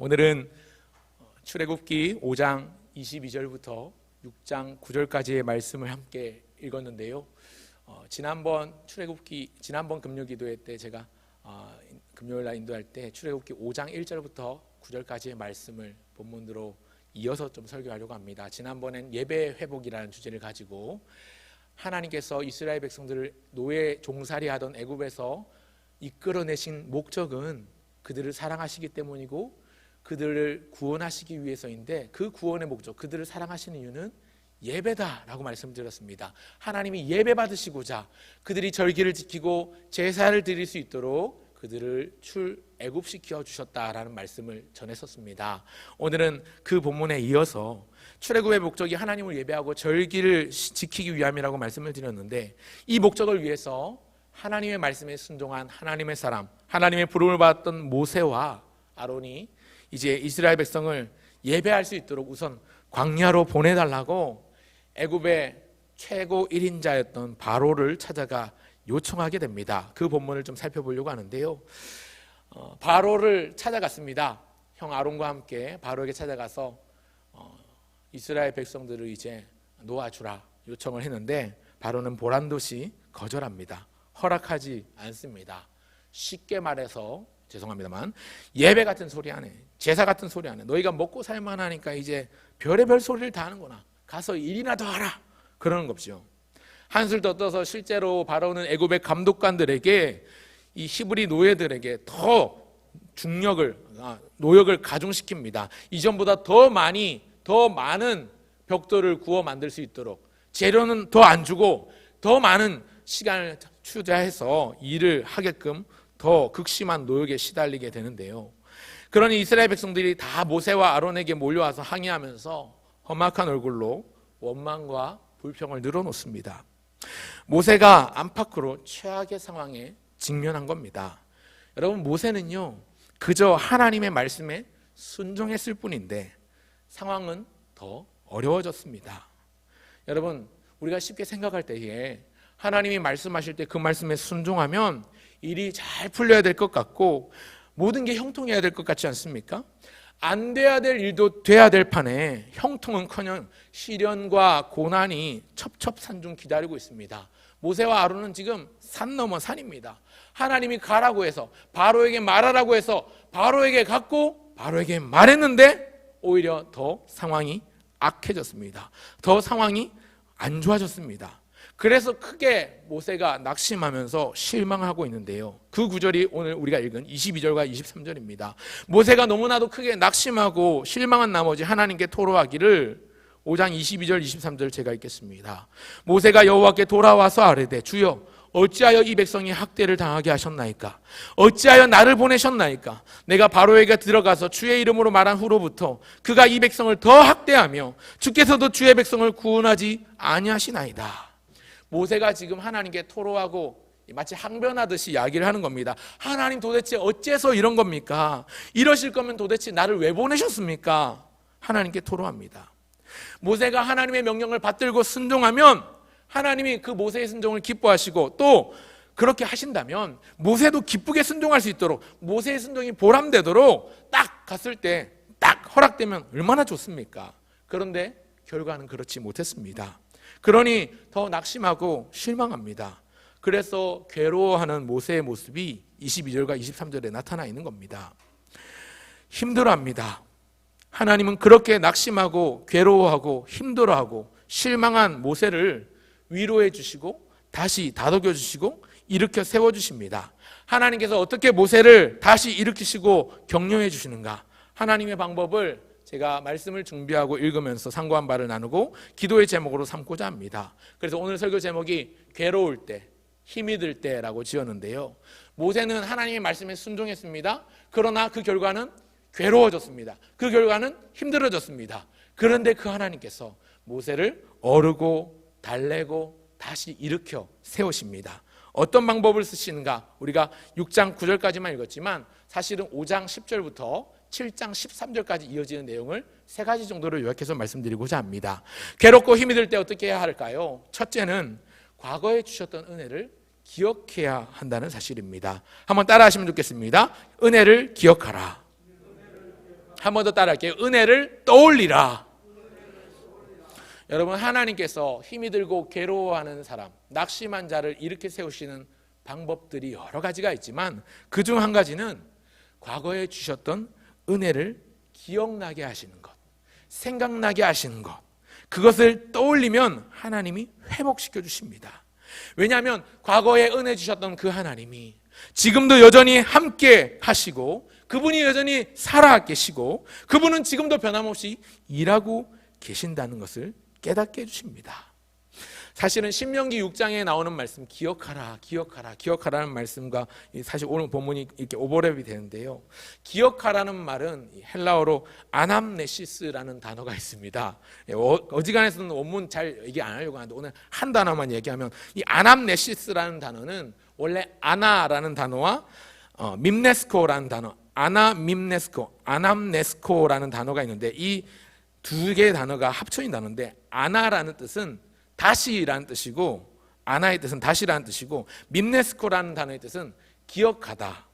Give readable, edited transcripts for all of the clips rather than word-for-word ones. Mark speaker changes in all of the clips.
Speaker 1: 오늘은 출애굽기 5장 22절부터 6장 9절까지의 말씀을 함께 읽었는데요. 지난번 금요기도회 때 제가 금요일 날 인도할 때 출애굽기 5장 1절부터 9절까지의 말씀을 본문으로 이어서 좀 설교하려고 합니다. 지난번엔 예배 회복이라는 주제를 가지고 하나님께서 이스라엘 백성들을 노예 종살이 하던 애굽에서 이끌어내신 목적은 그들을 사랑하시기 때문이고 그들을 구원하시기 위해서인데, 그 구원의 목적, 그들을 사랑하시는 이유는 예배다라고 말씀드렸습니다. 하나님이 예배 받으시고자 그들이 절기를 지키고 제사를 드릴 수 있도록 그들을 출애굽시켜 주셨다라는 말씀을 전했었습니다. 오늘은 그 본문에 이어서 출애굽의 목적이 하나님을 예배하고 절기를 지키기 위함이라고 말씀을 드렸는데, 이 목적을 위해서 하나님의 말씀에 순종한 하나님의 사람, 하나님의 부름을 받았던 모세와 아론이 이제 이스라엘 백성을 예배할 수 있도록 우선 광야로 보내달라고 애굽의 최고 1인자였던 바로를 찾아가 요청하게 됩니다. 그 본문을 좀 살펴보려고 하는데요. 바로를 찾아갔습니다. 형 아론과 함께 바로에게 찾아가서 이스라엘 백성들을 이제 놓아주라 요청을 했는데, 바로는 보란듯이 거절합니다. 허락하지 않습니다. 쉽게 말해서 죄송합니다만 예배 같은 소리 안 해, 제사 같은 소리 안 해, 너희가 먹고 살만하니까 이제 별의별 소리를 다 하는구나, 가서 일이나 더 하라, 그러는 겁죠. 한술 더 떠서 실제로 바로는 애굽의 감독관들에게, 이 히브리 노예들에게 더 노역을 가중시킵니다. 이전보다 더 많은 벽돌을 구워 만들 수 있도록 재료는 더 안 주고 더 많은 시간을 투자해서 일을 하게끔 더 극심한 노역에 시달리게 되는데요. 그러니 이스라엘 백성들이 다 모세와 아론에게 몰려와서 항의하면서 험악한 얼굴로 원망과 불평을 늘어놓습니다. 모세가 안팎으로 최악의 상황에 직면한 겁니다. 여러분, 모세는요 그저 하나님의 말씀에 순종했을 뿐인데 상황은 더 어려워졌습니다. 여러분, 우리가 쉽게 생각할 때에 하나님이 말씀하실 때 그 말씀에 순종하면 일이 잘 풀려야 될 것 같고 모든 게 형통해야 될 것 같지 않습니까? 안 돼야 될 일도 돼야 될 판에 형통은커녕 시련과 고난이 첩첩산중 기다리고 있습니다. 모세와 아론은 지금 산 넘어 산입니다. 하나님이 가라고 해서, 바로에게 말하라고 해서 바로에게 갔고 바로에게 말했는데 오히려 더 상황이 악해졌습니다. 더 상황이 안 좋아졌습니다. 그래서 크게 모세가 낙심하면서 실망하고 있는데요. 그 구절이 오늘 우리가 읽은 22절과 23절입니다. 모세가 너무나도 크게 낙심하고 실망한 나머지 하나님께 토로하기를 5장 22절 23절 제가 읽겠습니다. 모세가 여호와께 돌아와서 아뢰되, 주여 어찌하여 이 백성이 학대를 당하게 하셨나이까? 어찌하여 나를 보내셨나이까? 내가 바로에게 들어가서 주의 이름으로 말한 후로부터 그가 이 백성을 더 학대하며 주께서도 주의 백성을 구원하지 아니하시나이다. 모세가 지금 하나님께 토로하고 마치 항변하듯이 이야기를 하는 겁니다. 하나님, 도대체 어째서 이런 겁니까? 이러실 거면 도대체 나를 왜 보내셨습니까? 하나님께 토로합니다. 모세가 하나님의 명령을 받들고 순종하면 하나님이 그 모세의 순종을 기뻐하시고, 또 그렇게 하신다면 모세도 기쁘게 순종할 수 있도록, 모세의 순종이 보람되도록 딱 갔을 때 딱 허락되면 얼마나 좋습니까? 그런데 결과는 그렇지 못했습니다. 그러니 더 낙심하고 실망합니다. 그래서 괴로워하는 모세의 모습이 22절과 23절에 나타나 있는 겁니다. 힘들어합니다. 하나님은 그렇게 낙심하고 괴로워하고 힘들어하고 실망한 모세를 위로해 주시고 다시 다독여 주시고 일으켜 세워 주십니다. 하나님께서 어떻게 모세를 다시 일으키시고 격려해 주시는가? 하나님의 방법을 제가 말씀을 준비하고 읽으면서 상고한 바를 나누고 기도의 제목으로 삼고자 합니다. 그래서 오늘 설교 제목이 괴로울 때, 힘이 들 때라고 지었는데요. 모세는 하나님의 말씀에 순종했습니다. 그러나 그 결과는 괴로워졌습니다. 그 결과는 힘들어졌습니다. 그런데 그 하나님께서 모세를 어르고 달래고 다시 일으켜 세우십니다. 어떤 방법을 쓰시는가? 우리가 6장 9절까지만 읽었지만 사실은 5장 10절부터 7장 13절까지 이어지는 내용을 세 가지 정도로 요약해서 말씀드리고자 합니다. 괴롭고 힘이 들 때 어떻게 해야 할까요? 첫째는 과거에 주셨던 은혜를 기억해야 한다는 사실입니다. 한번 따라 하시면 좋겠습니다. 은혜를 기억하라. 한 번 더 따라할게요. 은혜를 떠올리라. 여러분, 하나님께서 힘이 들고 괴로워하는 사람, 낙심한 자를 일으켜 세우시는 방법들이 여러 가지가 있지만 그중 한 가지는 과거에 주셨던 은혜를 기억나게 하시는 것, 생각나게 하시는 것, 그것을 떠올리면 하나님이 회복시켜 주십니다. 왜냐하면 과거에 은혜 주셨던 그 하나님이 지금도 여전히 함께 하시고 그분이 여전히 살아 계시고 그분은 지금도 변함없이 일하고 계신다는 것을 깨닫게 해주십니다. 사실은 신명기 6장에 나오는 말씀, 기억하라, 기억하라, 기억하라는 말씀과 사실 오늘 본문이 이렇게 오버랩이 되는데요. 기억하라는 말은 헬라어로 아남네시스라는 단어가 있습니다. 어지간해서는 원문 잘 얘기 안 하려고 하는데 오늘 한 단어만 얘기하면, 이 아남네시스라는 단어는 원래 아나라는 단어와 밈네스코라는 단어, 아나밈네스코, 아남네스코라는 단어가 있는데 이 두 개의 단어가 합쳐진 단어인데, 아나라는 뜻은 다시라는 뜻이고 아나의 뜻은 다시라는 뜻이고 밈네스코라는 단어의 뜻은 기억하다,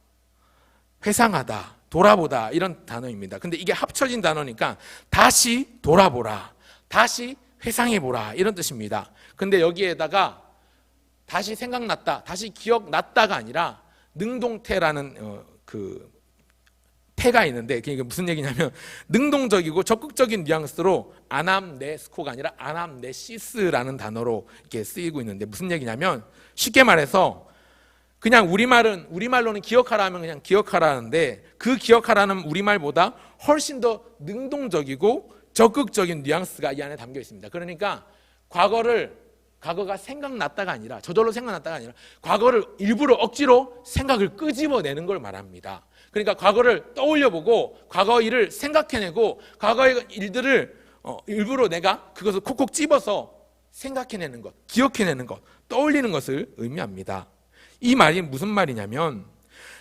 Speaker 1: 회상하다, 돌아보다 이런 단어입니다. 근데 이게 합쳐진 단어니까 다시 돌아보라, 다시 회상해보라 이런 뜻입니다. 근데 여기에다가 다시 생각났다, 다시 기억났다가 아니라 능동태라는 그 태가 있는데 그게 무슨 얘기냐면 능동적이고 적극적인 뉘앙스로 아남네스코가 아니라 아남네시스라는 단어로 이렇게 쓰이고 있는데 무슨 얘기냐면, 쉽게 말해서 그냥 우리말로는 기억하라 하면 그냥 기억하라는데 그 기억하라는 우리말보다 훨씬 더 능동적이고 적극적인 뉘앙스가 이 안에 담겨 있습니다. 그러니까 과거가 생각났다가 아니라, 저절로 생각났다가 아니라 과거를 일부러 억지로 생각을 끄집어내는 걸 말합니다. 그러니까 과거를 떠올려보고 과거 일을 생각해내고 과거의 일들을 일부러 내가 그것을 콕콕 집어서 생각해내는 것, 기억해내는 것, 떠올리는 것을 의미합니다. 이 말이 무슨 말이냐면,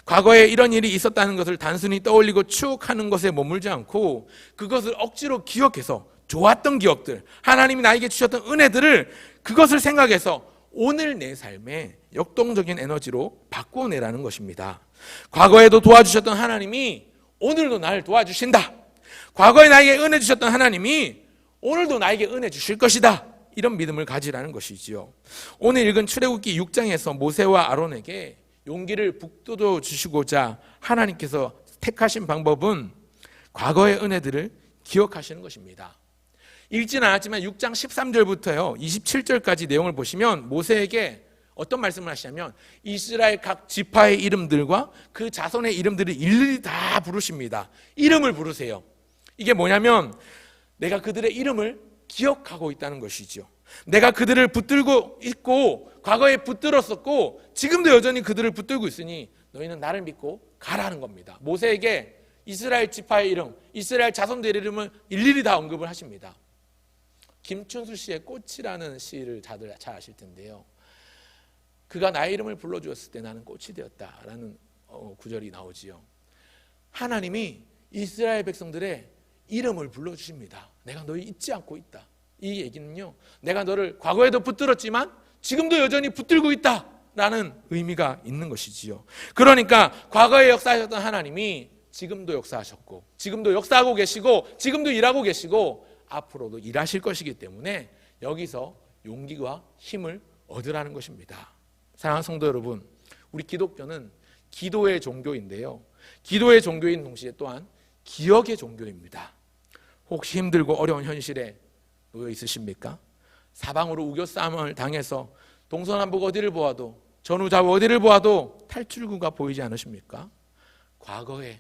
Speaker 1: 과거에 이런 일이 있었다는 것을 단순히 떠올리고 추억하는 것에 머물지 않고 그것을 억지로 기억해서 좋았던 기억들, 하나님이 나에게 주셨던 은혜들을 그것을 생각해서 오늘 내 삶에 역동적인 에너지로 바꾸어내라는 것입니다. 과거에도 도와주셨던 하나님이 오늘도 나를 도와주신다. 과거에 나에게 은혜 주셨던 하나님이 오늘도 나에게 은혜 주실 것이다. 이런 믿음을 가지라는 것이지요. 오늘 읽은 출애굽기 6장에서 모세와 아론에게 용기를 북돋워 주시고자 하나님께서 택하신 방법은 과거의 은혜들을 기억하시는 것입니다. 읽지는 않았지만 6장 13절부터요 27절까지 내용을 보시면 모세에게 어떤 말씀을 하시냐면 이스라엘 각 지파의 이름들과 그 자손의 이름들을 일일이 다 부르십니다. 이름을 부르세요. 이게 뭐냐면 내가 그들의 이름을 기억하고 있다는 것이죠. 내가 그들을 붙들고 있고 과거에 붙들었었고 지금도 여전히 그들을 붙들고 있으니 너희는 나를 믿고 가라는 겁니다. 모세에게 이스라엘 지파의 이름, 이스라엘 자손들의 이름을 일일이 다 언급을 하십니다. 김춘수 씨의 꽃이라는 시를 다들 잘 아실 텐데요. 그가 나의 이름을 불러주었을 때 나는 꽃이 되었다라는 구절이 나오지요. 하나님이 이스라엘 백성들의 이름을 불러주십니다. 내가 너희 잊지 않고 있다. 이 얘기는요, 내가 너를 과거에도 붙들었지만 지금도 여전히 붙들고 있다라는 의미가 있는 것이지요. 그러니까 과거에 역사하셨던 하나님이 지금도 역사하셨고 지금도 역사하고 계시고 지금도 일하고 계시고 앞으로도 일하실 것이기 때문에 여기서 용기와 힘을 얻으라는 것입니다. 사랑하는 성도 여러분, 우리 기독교는 기도의 종교인데요, 기도의 종교인 동시에 또한 기억의 종교입니다. 혹시 힘들고 어려운 현실에 놓여 있으십니까? 사방으로 우겨싸움을 당해서 동서남북 어디를 보아도 전후좌우 어디를 보아도 탈출구가 보이지 않으십니까? 과거에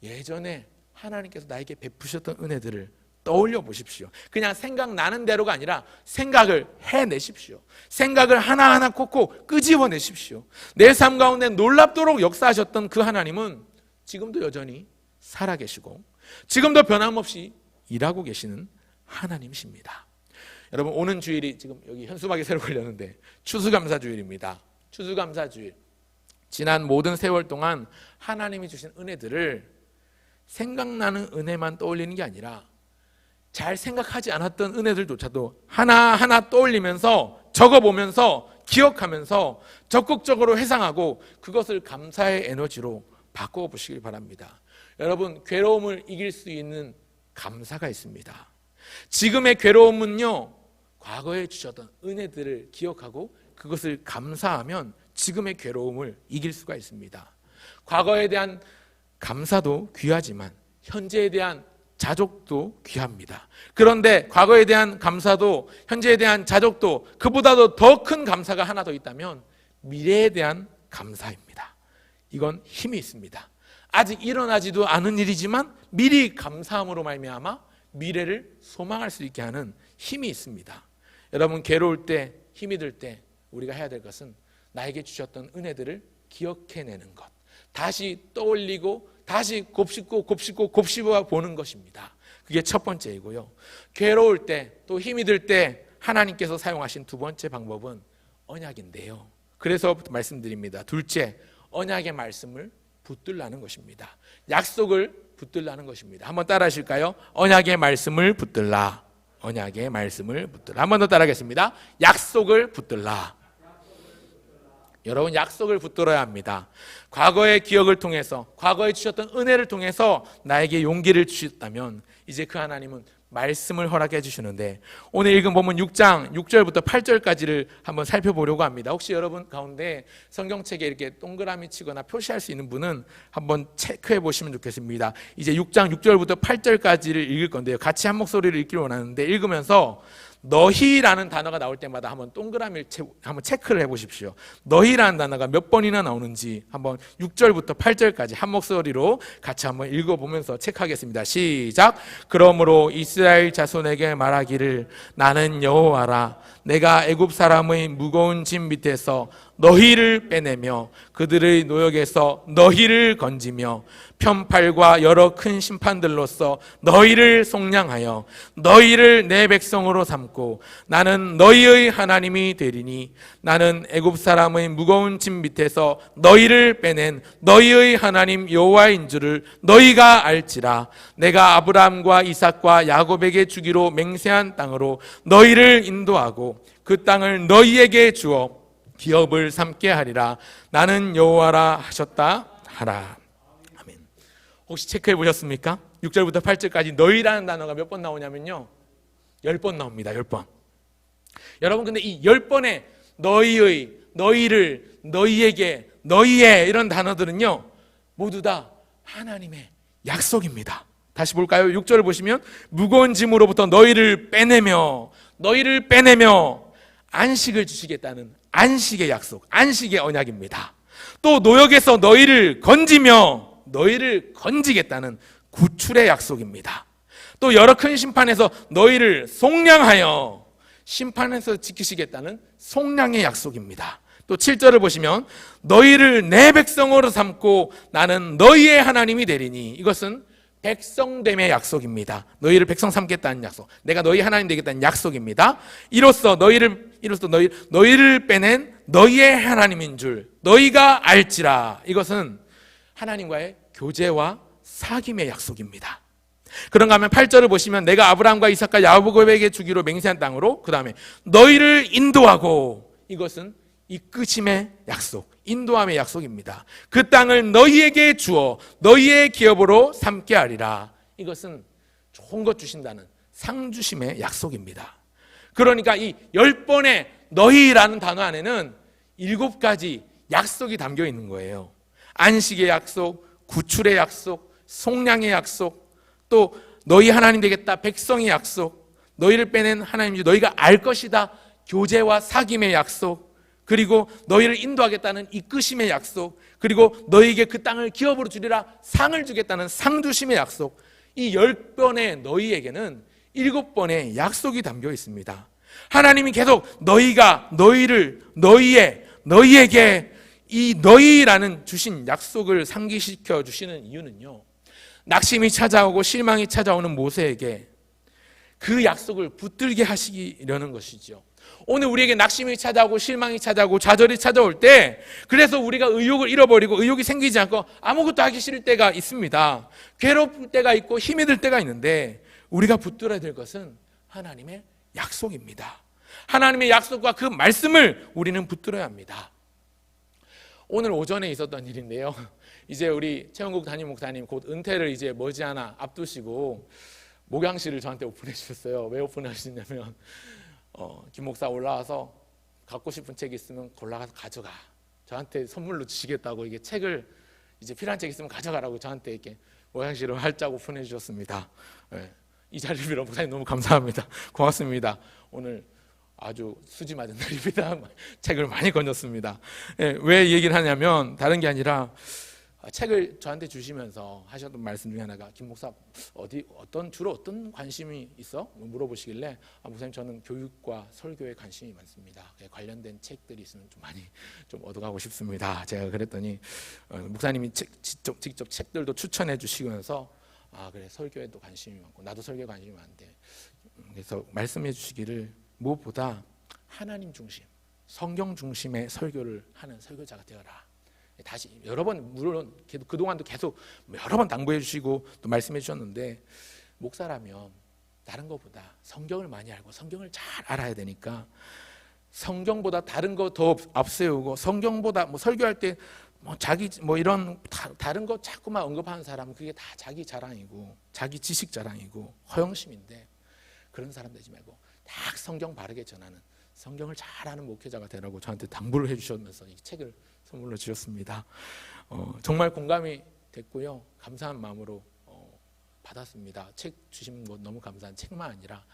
Speaker 1: 예전에 하나님께서 나에게 베푸셨던 은혜들을 떠올려 보십시오. 그냥 생각나는 대로가 아니라 생각을 해내십시오. 생각을 하나하나 콕콕 끄집어내십시오. 내 삶 가운데 놀랍도록 역사하셨던 그 하나님은 지금도 여전히 살아계시고 지금도 변함없이 일하고 계시는 하나님이십니다. 여러분, 오는 주일이 지금 여기 현수막이 새로 걸렸는데 추수감사주일입니다. 추수감사주일, 지난 모든 세월 동안 하나님이 주신 은혜들을 생각나는 은혜만 떠올리는 게 아니라 잘 생각하지 않았던 은혜들조차도 하나하나 떠올리면서 적어보면서 기억하면서 적극적으로 회상하고 그것을 감사의 에너지로 바꿔 보시길 바랍니다. 여러분, 괴로움을 이길 수 있는 감사가 있습니다. 지금의 괴로움은요, 과거에 주셨던 은혜들을 기억하고 그것을 감사하면 지금의 괴로움을 이길 수가 있습니다. 과거에 대한 감사도 귀하지만 현재에 대한 자족도 귀합니다. 그런데 과거에 대한 감사도 현재에 대한 자족도 그보다도 더 큰 감사가 하나 더 있다면 미래에 대한 감사입니다. 이건 힘이 있습니다. 아직 일어나지도 않은 일이지만 미리 감사함으로 말미암아 미래를 소망할 수 있게 하는 힘이 있습니다. 여러분, 괴로울 때, 힘이 들 때 우리가 해야 될 것은 나에게 주셨던 은혜들을 기억해내는 것, 다시 떠올리고 다시 곱씹어 보는 것입니다. 그게 첫 번째이고요. 괴로울 때, 또 힘이 들 때 하나님께서 사용하신 두 번째 방법은 언약인데요. 그래서 말씀드립니다. 둘째, 언약의 말씀을 붙들라는 것입니다. 약속을 붙들라는 것입니다. 한번 따라 하실까요? 언약의 말씀을 붙들라. 언약의 말씀을 붙들라. 한번 더 따라하겠습니다. 약속을 붙들라. 여러분, 약속을 붙들어야 합니다. 과거의 기억을 통해서, 과거에 주셨던 은혜를 통해서 나에게 용기를 주셨다면 이제 그 하나님은 말씀을 허락해 주시는데, 오늘 읽은 본문 6장 6절부터 8절까지를 한번 살펴보려고 합니다. 혹시 여러분 가운데 성경책에 이렇게 동그라미 치거나 표시할 수 있는 분은 한번 체크해 보시면 좋겠습니다. 이제 6장 6절부터 8절까지를 읽을 건데요, 같이 한 목소리를 읽기를 원하는데, 읽으면서 너희라는 단어가 나올 때마다 한번 동그라미를 한번 체크를 해보십시오. 너희라는 단어가 몇 번이나 나오는지 한번 6절부터 8절까지 한 목소리로 같이 한번 읽어보면서 체크하겠습니다. 시작. 그러므로 이스라엘 자손에게 말하기를 나는 여호와라. 내가 애굽 사람의 무거운 짐 밑에서 너희를 빼내며 그들의 노역에서 너희를 건지며 편팔과 여러 큰 심판들로서 너희를 속량하여 너희를 내 백성으로 삼고 나는 너희의 하나님이 되리니 나는 애굽 사람의 무거운 짐 밑에서 너희를 빼낸 너희의 하나님 여호와인 줄을 너희가 알지라. 내가 아브라함과 이삭과 야곱에게 주기로 맹세한 땅으로 너희를 인도하고 그 땅을 너희에게 주어 기업을 삼게 하리라. 나는 여호와라 하셨다 하라. 아멘. 혹시 체크해 보셨습니까? 6절부터 8절까지 너희라는 단어가 몇 번 나오냐면요, 10번 나옵니다. 10번. 여러분, 근데 이 10번의 너희의, 너희를, 너희에게, 너희의 이런 단어들은요 모두 다 하나님의 약속입니다. 다시 볼까요? 6절을 보시면 무거운 짐으로부터 너희를 빼내며 안식을 주시겠다는 안식의 약속, 안식의 언약입니다. 또 노역에서 너희를 건지겠다는 구출의 약속입니다. 또 여러 큰 심판에서 너희를 속량하여 심판에서 지키시겠다는 속량의 약속입니다. 또 7절을 보시면 너희를 내 백성으로 삼고 나는 너희의 하나님이 되리니, 이것은 백성됨의 약속입니다. 너희를 백성 삼겠다는 약속, 내가 너희 하나님 되겠다는 약속입니다. 이로써 너희를 빼낸 너희의 하나님인 줄 너희가 알지라. 이것은 하나님과의 교제와 사귐의 약속입니다. 그런가 하면 8절을 보시면 내가 아브라함과 이삭과 야곱에게 주기로 맹세한 땅으로, 그 다음에 너희를 인도하고, 이것은 이끄심의 약속, 인도함의 약속입니다. 그 땅을 너희에게 주어 너희의 기업으로 삼게 하리라. 이것은 좋은 것 주신다는 상주심의 약속입니다. 그러니까 이 10번의 너희라는 단어 안에는 7가지 약속이 담겨 있는 거예요. 안식의 약속, 구출의 약속, 속량의 약속, 또 너희 하나님 되겠다, 백성의 약속, 너희를 빼낸 하나님이 너희가 알 것이다, 교제와 사귐의 약속, 그리고 너희를 인도하겠다는 이끄심의 약속, 그리고 너희에게 그 땅을 기업으로 주리라, 상을 주겠다는 상주심의 약속. 이 10번의 너희에게는 7번의 약속이 담겨 있습니다. 하나님이 계속 너희에게 이 너희라는 주신 약속을 상기시켜 주시는 이유는요, 낙심이 찾아오고 실망이 찾아오는 모세에게 그 약속을 붙들게 하시려는 것이죠. 오늘 우리에게 낙심이 찾아오고 실망이 찾아오고 좌절이 찾아올 때, 그래서 우리가 의욕을 잃어버리고 의욕이 생기지 않고 아무것도 하기 싫을 때가 있습니다. 괴로울 때가 있고 힘이 들 때가 있는데, 우리가 붙들어야 될 것은 하나님의 약속입니다. 하나님의 약속과 그 말씀을 우리는 붙들어야 합니다. 오늘 오전에 있었던 일인데요, 이제 우리 최원국 담임 목사님 곧 은퇴를 이제 머지않아 앞두시고 목양실을 저한테 오픈해 주셨어요. 왜 오픈하시냐면 김 목사 올라와서 갖고 싶은 책 있으면 골라가서 가져가. 저한테 선물로 주시겠다고 이게 책을 이제 필요한 책 있으면 가져가라고 저한테 이렇게 목양실을 활짝 오픈해 주셨습니다. 네. 이 자리를 빌어 목사님 너무 감사합니다. 고맙습니다. 오늘 아주 수지 맞은 날입니다. 책을 많이 건졌습니다. 네. 왜 얘기를 하냐면 다른 게 아니라 책을 저한테 주시면서 하셨던 말씀 중에 하나가 김 목사 주로 어떤 관심이 있어? 물어보시길래 목사님 저는 교육과 설교에 관심이 많습니다. 관련된 책들이 있으면 좀 많이 좀 얻어가고 싶습니다. 제가 그랬더니 목사님이 직접 책들도 추천해 주시면서 그래 설교에도 관심이 많고 나도 설교에 관심이 많은데 그래서 말씀해 주시기를 무엇보다 하나님 중심, 성경 중심의 설교를 하는 설교자가 되어라. 다시 여러 번 물론 그동안도 계속 여러 번 당부해 주시고 또 말씀해 주셨는데 목사라면 다른 것보다 성경을 많이 알고 성경을 잘 알아야 되니까 성경보다 다른 거 더 앞세우고 성경보다 설교할 때 자기 이런 다른 거 자꾸만 언급하는 사람은 그게 다 자기 자랑이고 자기 지식 자랑이고 허영심인데 그런 사람 되지 말고 딱 성경 바르게 전하는 성경을 잘 아는 목회자가 되라고 저한테 당부를 해주셨면서 이 책을 선물로 주셨습니다. 정말 공감이 됐고요. 감사한 마음으로 받았습니다. 책 주신 거 너무 감사한 책만 아니라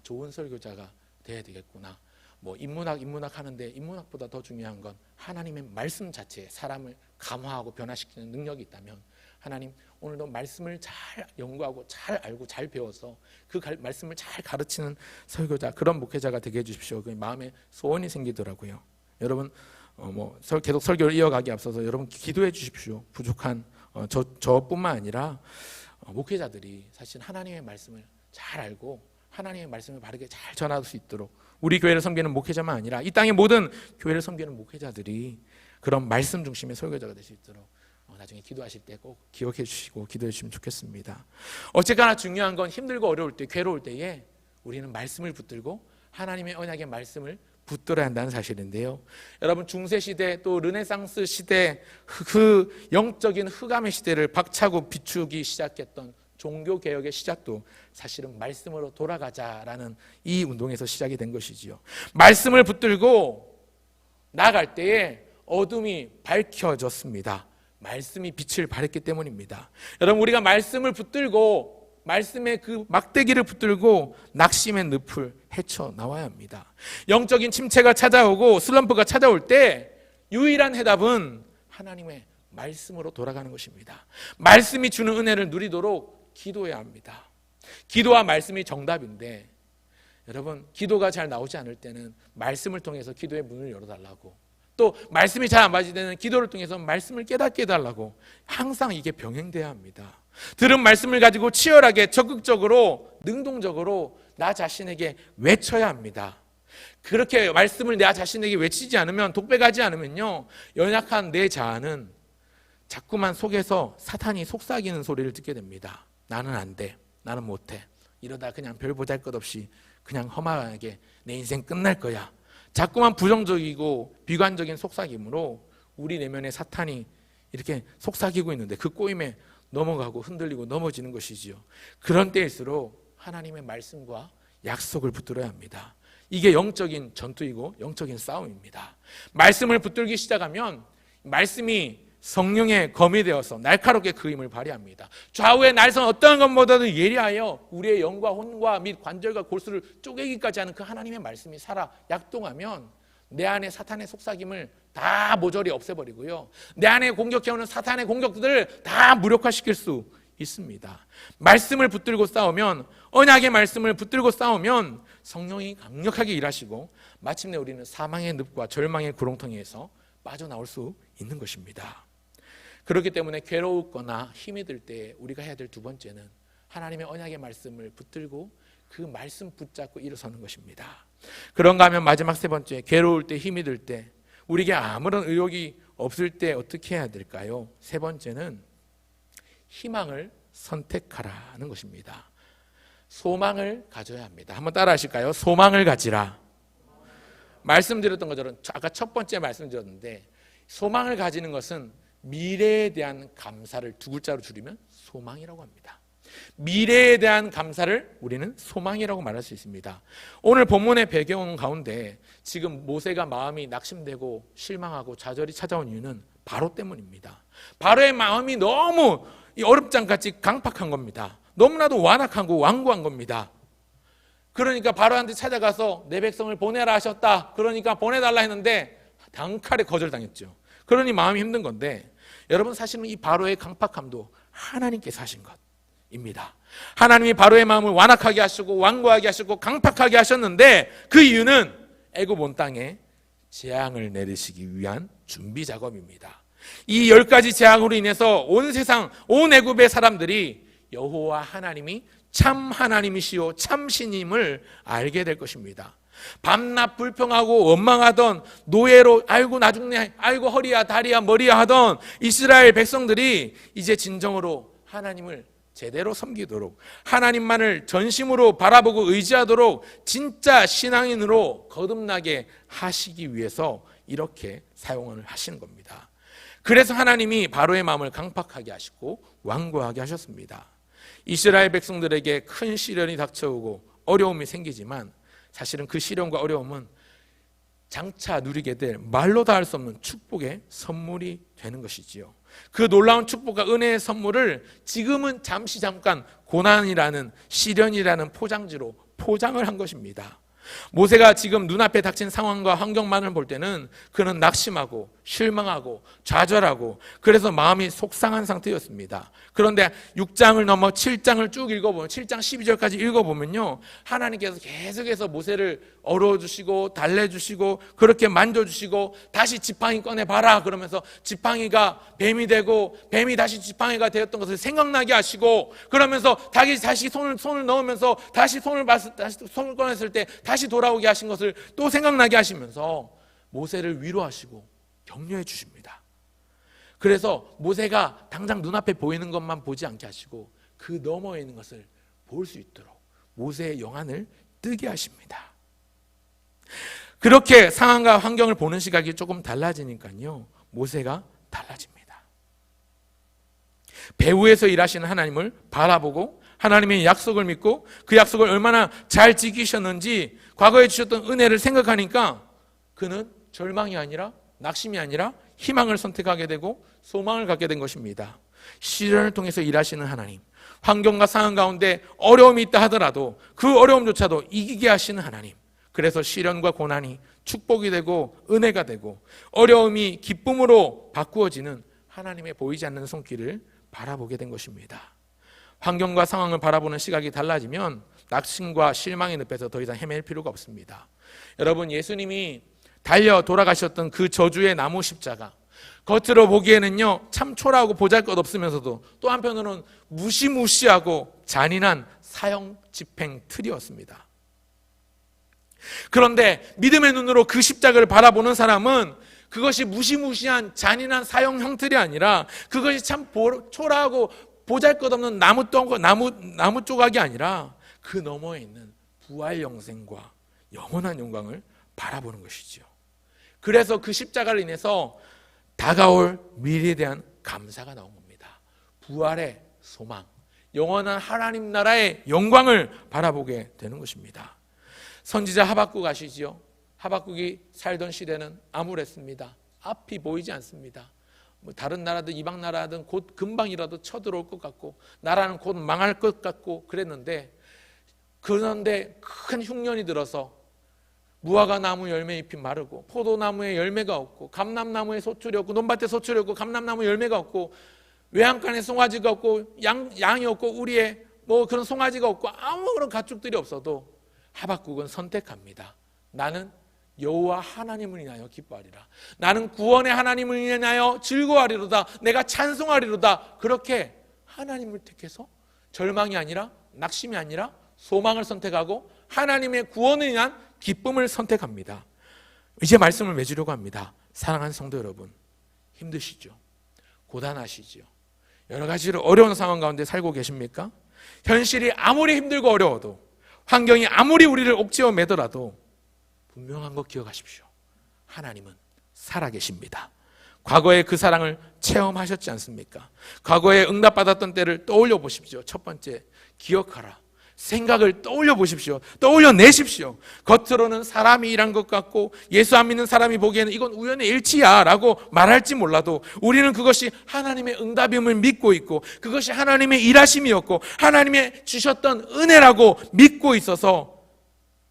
Speaker 1: 좋은 설교자가 돼야 되겠구나. 인문학 하는데 인문학보다 더 중요한 건 하나님의 말씀 자체에 사람을 감화하고 변화시키는 능력이 있다면 하나님 오늘도 말씀을 잘 연구하고 잘 알고 잘 배워서 그 말씀을 잘 가르치는 설교자 그런 목회자가 되게 해주십시오. 그 마음에 소원이 생기더라고요. 여러분 계속 설교를 이어가기 앞서서 여러분 기도해 주십시오. 부족한 저뿐만 아니라 목회자들이 사실 하나님의 말씀을 잘 알고 하나님의 말씀을 바르게 잘 전할 수 있도록 우리 교회를 섬기는 목회자만 아니라 이 땅의 모든 교회를 섬기는 목회자들이 그런 말씀 중심의 설교자가 될 수 있도록 나중에 기도하실 때 꼭 기억해 주시고 기도해 주시면 좋겠습니다. 어쨌거나 중요한 건 힘들고 어려울 때 괴로울 때에 우리는 말씀을 붙들고 하나님의 언약의 말씀을 붙들어야 한다는 사실인데요. 여러분 중세 시대 또 르네상스 시대 그 영적인 흑암의 시대를 박차고 비추기 시작했던 종교 개혁의 시작도 사실은 말씀으로 돌아가자라는 이 운동에서 시작이 된 것이지요. 말씀을 붙들고 나아갈 때에 어둠이 밝혀졌습니다. 말씀이 빛을 발했기 때문입니다. 여러분 우리가 말씀을 붙들고 말씀의 그 막대기를 붙들고 낙심의 늪을 헤쳐 나와야 합니다. 영적인 침체가 찾아오고 슬럼프가 찾아올 때 유일한 해답은 하나님의 말씀으로 돌아가는 것입니다. 말씀이 주는 은혜를 누리도록 기도해야 합니다. 기도와 말씀이 정답인데 여러분 기도가 잘 나오지 않을 때는 말씀을 통해서 기도의 문을 열어달라고 또 말씀이 잘 안 받을 때는 기도를 통해서 말씀을 깨닫게 해달라고 항상 이게 병행돼야 합니다. 들은 말씀을 가지고 치열하게 적극적으로 능동적으로 나 자신에게 외쳐야 합니다. 그렇게 말씀을 내 자신에게 외치지 않으면 독백하지 않으면요 연약한 내 자아는 자꾸만 속에서 사탄이 속삭이는 소리를 듣게 됩니다. 나는 안 돼, 나는 못해, 이러다 그냥 별 보잘것없이 그냥 험하게 내 인생 끝날 거야. 자꾸만 부정적이고 비관적인 속삭임으로 우리 내면의 사탄이 이렇게 속삭이고 있는데 그 꼬임에 넘어가고 흔들리고 넘어지는 것이지요. 그런 때일수록 하나님의 말씀과 약속을 붙들어야 합니다. 이게 영적인 전투이고 영적인 싸움입니다. 말씀을 붙들기 시작하면 말씀이 성령의 검이 되어서 날카롭게 그 힘을 발휘합니다. 좌우의 날선 어떠한 것보다도 예리하여 우리의 영과 혼과 및 관절과 골수를 쪼개기까지 하는 그 하나님의 말씀이 살아 약동하면 내 안에 사탄의 속삭임을 다 모조리 없애버리고요 내 안에 공격해오는 사탄의 공격들을 다 무력화시킬 수 있습니다. 말씀을 붙들고 싸우면 언약의 말씀을 붙들고 싸우면 성령이 강력하게 일하시고 마침내 우리는 사망의 늪과 절망의 구렁텅이에서 빠져나올 수 있는 것입니다. 그렇기 때문에 괴로웠거나 힘이 들 때 우리가 해야 될 두 번째는 하나님의 언약의 말씀을 붙들고 그 말씀 붙잡고 일어서는 것입니다. 그런가 하면 마지막 세 번째, 괴로울 때 힘이 들 때 우리에게 아무런 의욕이 없을 때 어떻게 해야 될까요? 세 번째는 희망을 선택하라는 것입니다. 소망을 가져야 합니다. 한번 따라 하실까요? 소망을 가지라. 말씀드렸던 것처럼 아까 첫 번째 말씀드렸는데 소망을 가지는 것은 미래에 대한 감사를 두 글자로 줄이면 소망이라고 합니다. 미래에 대한 감사를 우리는 소망이라고 말할 수 있습니다. 오늘 본문의 배경 가운데 지금 모세가 마음이 낙심되고 실망하고 좌절이 찾아온 이유는 바로 때문입니다. 바로의 마음이 너무 얼음장같이 강팍한 겁니다. 너무나도 완악하고 완고한 겁니다. 그러니까 바로한테 찾아가서 내 백성을 보내라 하셨다. 그러니까 보내달라 했는데 단칼에 거절당했죠. 그러니 마음이 힘든 건데, 여러분 사실은 이 바로의 강팍함도 하나님께서 하신 것입니다. 하나님이 바로의 마음을 완악하게 하시고 완고하게 하시고 강팍하게 하셨는데, 그 이유는 애굽 온 땅에 재앙을 내리시기 위한 준비 작업입니다. 이 10가지 재앙으로 인해서 온 세상, 온 애굽의 사람들이 여호와 하나님이 참 하나님이시요 참 신임을 알게 될 것입니다. 밤낮 불평하고 원망하던, 노예로 알고 나중에 알고 허리야 다리야 머리야 하던 이스라엘 백성들이 이제 진정으로 하나님을 제대로 섬기도록, 하나님만을 전심으로 바라보고 의지하도록 진짜 신앙인으로 거듭나게 하시기 위해서 이렇게 사용을 하시는 겁니다. 그래서 하나님이 바로의 마음을 강팍하게 하시고 완고하게 하셨습니다. 이스라엘 백성들에게 큰 시련이 닥쳐오고 어려움이 생기지만 사실은 그 시련과 어려움은 장차 누리게 될 말로 다 할 수 없는 축복의 선물이 되는 것이지요. 그 놀라운 축복과 은혜의 선물을 지금은 잠깐 고난이라는, 시련이라는 포장지로 포장을 한 것입니다. 모세가 지금 눈앞에 닥친 상황과 환경만을 볼 때는 그는 낙심하고 실망하고 좌절하고 그래서 마음이 속상한 상태였습니다. 그런데 6장을 넘어 7장을 쭉 읽어보면, 7장 12절까지 읽어보면요, 하나님께서 계속해서 모세를 어루어주시고 달래주시고 그렇게 만져주시고 다시 지팡이 꺼내봐라 그러면서 지팡이가 뱀이 되고 뱀이 다시 지팡이가 되었던 것을 생각나게 하시고, 그러면서 다시 손을 넣으면서 다시 손을 꺼냈을 때 다시 돌아오게 하신 것을 또 생각나게 하시면서 모세를 위로하시고 격려해 주십니다. 그래서 모세가 당장 눈앞에 보이는 것만 보지 않게 하시고 그 너머에 있는 것을 볼 수 있도록 모세의 영안을 뜨게 하십니다. 그렇게 상황과 환경을 보는 시각이 조금 달라지니까요, 모세가 달라집니다. 배후에서 일하시는 하나님을 바라보고 하나님의 약속을 믿고 그 약속을 얼마나 잘 지키셨는지 과거에 주셨던 은혜를 생각하니까 그는 절망이 아니라, 낙심이 아니라 희망을 선택하게 되고 소망을 갖게 된 것입니다. 시련을 통해서 일하시는 하나님, 환경과 상황 가운데 어려움이 있다 하더라도 그 어려움조차도 이기게 하시는 하나님, 그래서 시련과 고난이 축복이 되고 은혜가 되고 어려움이 기쁨으로 바꾸어지는 하나님의 보이지 않는 손길을 바라보게 된 것입니다. 환경과 상황을 바라보는 시각이 달라지면 낙심과 실망의 늪에서 더 이상 헤맬 필요가 없습니다. 여러분, 예수님이 달려 돌아가셨던 그 저주의 나무 십자가, 겉으로 보기에는요 참 초라하고 보잘것없으면서도 또 한편으로는 무시무시하고 잔인한 사형 집행 틀이었습니다. 그런데 믿음의 눈으로 그 십자가를 바라보는 사람은 그것이 무시무시한 잔인한 사형 형틀이 아니라, 그것이 참 초라하고 보잘것없는 나무 조각이 아니라 그 너머에 있는 부활 영생과 영원한 영광을 바라보는 것이죠. 그래서 그 십자가를 인해서 다가올 미래에 대한 감사가 나온 겁니다. 부활의 소망, 영원한 하나님 나라의 영광을 바라보게 되는 것입니다. 선지자 하박국 아시지요? 하박국이 살던 시대는 암울했습니다. 앞이 보이지 않습니다. 다른 나라든 이방 나라든 곧 금방이라도 쳐들어올 것 같고 나라는 곧 망할 것 같고 그랬는데, 그런데 큰 흉년이 들어서 무화과 나무 열매 잎이 마르고 포도나무에 열매가 없고 감람나무에 소출이 없고 논밭에 소출이 없고 감람나무 열매가 없고 외양간에 송아지가 없고 양이 없고 우리에 그런 송아지가 없고 아무런 가축들이 없어도 하박국은 선택합니다. 나는 여호와 하나님을 인하여 기뻐하리라. 나는 구원의 하나님을 인하여 즐거워하리로다. 내가 찬송하리로다. 그렇게 하나님을 택해서 절망이 아니라, 낙심이 아니라 소망을 선택하고 하나님의 구원을 위한 기쁨을 선택합니다. 이제 말씀을 맺으려고 합니다. 사랑하는 성도 여러분, 힘드시죠? 고단하시죠? 여러 가지로 어려운 상황 가운데 살고 계십니까? 현실이 아무리 힘들고 어려워도, 환경이 아무리 우리를 옥죄어 매더라도 분명한 거 기억하십시오. 하나님은 살아계십니다. 과거에 그 사랑을 체험하셨지 않습니까? 과거에 응답받았던 때를 떠올려 보십시오. 첫 번째, 기억하라. 생각을 떠올려 보십시오. 떠올려 내십시오. 겉으로는 사람이 일한 것 같고 예수 안 믿는 사람이 보기에는 이건 우연의 일치야 라고 말할지 몰라도 우리는 그것이 하나님의 응답임을 믿고 있고 그것이 하나님의 일하심이었고 하나님의 주셨던 은혜라고 믿고 있어서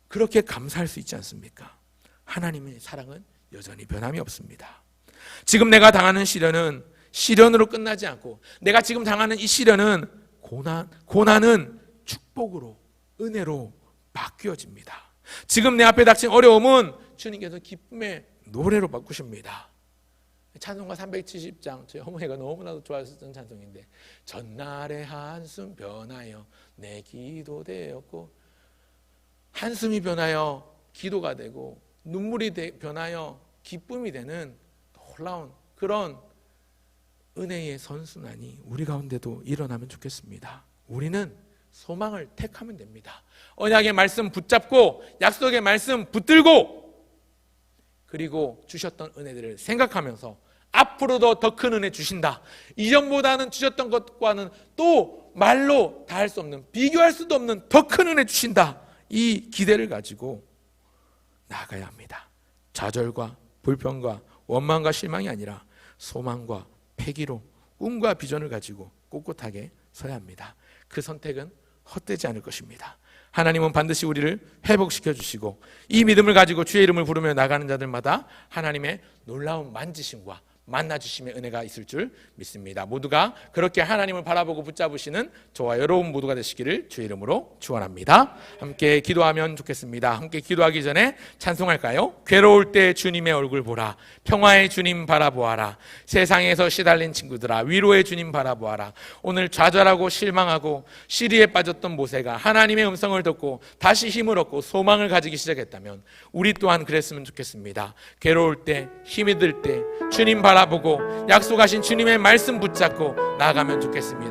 Speaker 1: 그렇게 감사할 수 있지 않습니까? 하나님의 사랑은 여전히 변함이 없습니다. 지금 내가 당하는 시련은 시련으로 끝나지 않고 내가 지금 당하는 이 시련은 고난은 축복으로 은혜로 바뀌어집니다. 지금 내 앞에 닥친 어려움은 주님께서 기쁨의 노래로 바꾸십니다. 찬송가 370장 저희 어머니가 너무나도 좋아하셨던 찬송인데 전날의 한숨 변하여 내 기도 되었고 한숨이 변하여 기도가 되고 눈물이 변하여 기쁨이 되는 놀라운 그런 은혜의 선순환이 우리 가운데도 일어나면 좋겠습니다. 우리는 소망을 택하면 됩니다. 언약의 말씀 붙잡고 약속의 말씀 붙들고 그리고 주셨던 은혜들을 생각하면서 앞으로도 더 큰 은혜 주신다. 이전보다는 주셨던 것과는 또 말로 다할 수 없는 비교할 수도 없는 더 큰 은혜 주신다. 이 기대를 가지고 나아가야 합니다. 좌절과 불평과 원망과 실망이 아니라 소망과 패기로 꿈과 비전을 가지고 꼿꼿하게 서야 합니다. 그 선택은 헛되지 않을 것입니다. 하나님은 반드시 우리를 회복시켜 주시고 이 믿음을 가지고 주의 이름을 부르며 나가는 자들마다 하나님의 놀라운 만지심과 만나주심의 은혜가 있을 줄 믿습니다. 모두가 그렇게 하나님을 바라보고 붙잡으시는 저와 여러분 모두가 되시기를 주의 이름으로 축원합니다. 함께 기도하면 좋겠습니다. 함께 기도하기 전에 찬송할까요? 괴로울 때 주님의 얼굴 보라. 평화의 주님 바라보아라. 세상에서 시달린 친구들아 위로의 주님 바라보아라. 오늘 좌절하고 실망하고 시리에 빠졌던 모세가 하나님의 음성을 듣고 다시 힘을 얻고 소망을 가지기 시작했다면 우리 또한 그랬으면 좋겠습니다. 괴로울 때 힘이 들 때 주님 바라보고 약속하신 주님의 말씀 붙잡고 나아가면 좋겠습니다.